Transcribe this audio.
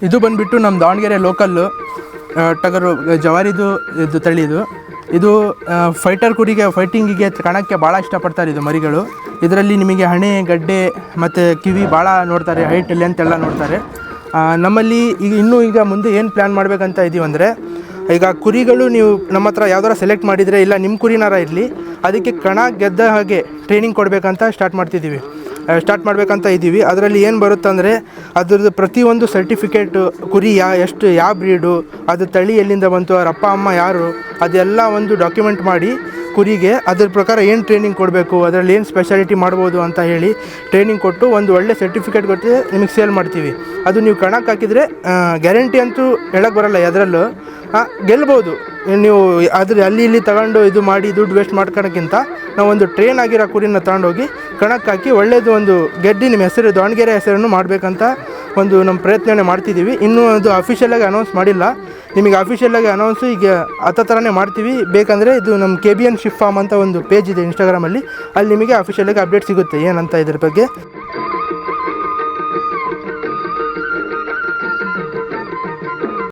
ಇದು ಬಂದುಬಿಟ್ಟು ನಮ್ಮ ದಾವಣಗೆರೆ ಲೋಕಲ್ಲು ಟಗರು ಜವಾರಿದು ಇದು ತಳಿದು. ಇದು ಫೈಟರ್ ಕುರಿಗೆ ಫೈಟಿಂಗಿಗೆ ಕಾಣೋಕ್ಕೆ ಭಾಳ ಇಷ್ಟಪಡ್ತಾರೆ ಇದು ಮರಿಗಳು. ಇದರಲ್ಲಿ ನಿಮಗೆ ಹಣೆ ಗಡ್ಡೆ ಮತ್ತು ಕಿವಿ ಭಾಳ ನೋಡ್ತಾರೆ, ಹೈಟ್ ಲೆಂತ್ ಎಲ್ಲ ನೋಡ್ತಾರೆ. ನಮ್ಮಲ್ಲಿ ಈಗ ಮುಂದೆ ಏನು ಪ್ಲ್ಯಾನ್ ಮಾಡಬೇಕಂತ ಇದ್ದೀವಿ ಅಂದರೆ, ಈಗ ಕುರಿಗಳು ನೀವು ನಮ್ಮ ಹತ್ರ ಯಾವ್ದಾರ ಸೆಲೆಕ್ಟ್ ಮಾಡಿದರೆ ಇಲ್ಲ ನಿಮ್ಮ ಕುರಿನಾರ ಇರಲಿ, ಅದಕ್ಕೆ ಕಣ ಗೆದ್ದ ಹಾಗೆ ಟ್ರೈನಿಂಗ್ ಕೊಡಬೇಕಂತ ಸ್ಟಾರ್ಟ್ ಮಾಡಬೇಕಂತ ಇದ್ದೀವಿ. ಅದರಲ್ಲಿ ಏನು ಬರುತ್ತಂದರೆ ಅದ್ರದ್ದು ಪ್ರತಿಯೊಂದು ಸರ್ಟಿಫಿಕೇಟು, ಕುರಿ ಯಾವ ಬ್ರೀಡು, ಅದು ತಳಿ ಎಲ್ಲಿಂದ ಬಂತು, ಅವ್ರ ಅಪ್ಪ ಅಮ್ಮ ಯಾರು, ಅದೆಲ್ಲ ಒಂದು ಡಾಕ್ಯುಮೆಂಟ್ ಮಾಡಿ ಕುರಿಗೆ ಅದ್ರ ಪ್ರಕಾರ ಏನು ಟ್ರೈನಿಂಗ್ ಕೊಡಬೇಕು, ಅದರಲ್ಲಿ ಏನು ಸ್ಪೆಷಾಲಿಟಿ ಮಾಡ್ಬೋದು ಅಂತ ಹೇಳಿ ಟ್ರೈನಿಂಗ್ ಕೊಟ್ಟು ಒಂದು ಒಳ್ಳೆ ಸರ್ಟಿಫಿಕೇಟ್ ಕೊಟ್ಟು ನಿಮಗೆ ಸೇಲ್ ಮಾಡ್ತೀವಿ. ಅದು ನೀವು ಕಣಕ್ಕೆ ಹಾಕಿದರೆ ಗ್ಯಾರಂಟಿ ಅಂತೂ ಹೇಳಕ್ಕೆ ಬರೋಲ್ಲ, ಅದರಲ್ಲೂ ಗೆಲ್ಬೋದು ನೀವು. ಅಲ್ಲಿ ಇಲ್ಲಿ ತಗೊಂಡು ಇದು ಮಾಡಿ ದುಡ್ಡು ವೇಸ್ಟ್ ಮಾಡ್ಕೊಳಕ್ಕಿಂತ ನಾವೊಂದು ಟ್ರೈನ್ ಆಗಿರೋ ಕುರಿನ ತಗೊಂಡೋಗಿ ಕಣಕ್ಕೆ ಹಾಕಿ ಒಳ್ಳೆಯದು ಒಂದು ಗೆದ್ದು ನಿಮ್ಮ ಹೆಸರು ದಾವಣಗೆರೆ ಹೆಸರನ್ನು ಮಾಡಬೇಕಂತ ಒಂದು ನಮ್ಮ ಪ್ರಯತ್ನನೇ ಮಾಡ್ತಿದ್ದೀವಿ. ಇನ್ನೂ ಅದು ಅಫಿಷಿಯಲಾಗಿ ಅನೌನ್ಸ್ ಮಾಡಿಲ್ಲ. ನಿಮಗೆ ಅಫಿಷಿಯಲಾಗಿ ಅನೌನ್ಸು ಈಗ ಥರನೇ ಮಾಡ್ತೀವಿ. ಬೇಕಂದರೆ ಇದು ನಮ್ಮ KBN ಶಿಪ್ ಫಾರ್ಮ್ ಅಂತ ಒಂದು ಪೇಜ್ ಇದೆ ಇನ್ಸ್ಟಾಗ್ರಾಮಲ್ಲಿ, ಅಲ್ಲಿ ನಿಮಗೆ ಅಫಿಷಿಯಲಾಗಿ ಅಪ್ಡೇಟ್ ಸಿಗುತ್ತೆ ಏನಂತ ಇದ್ರ ಬಗ್ಗೆ.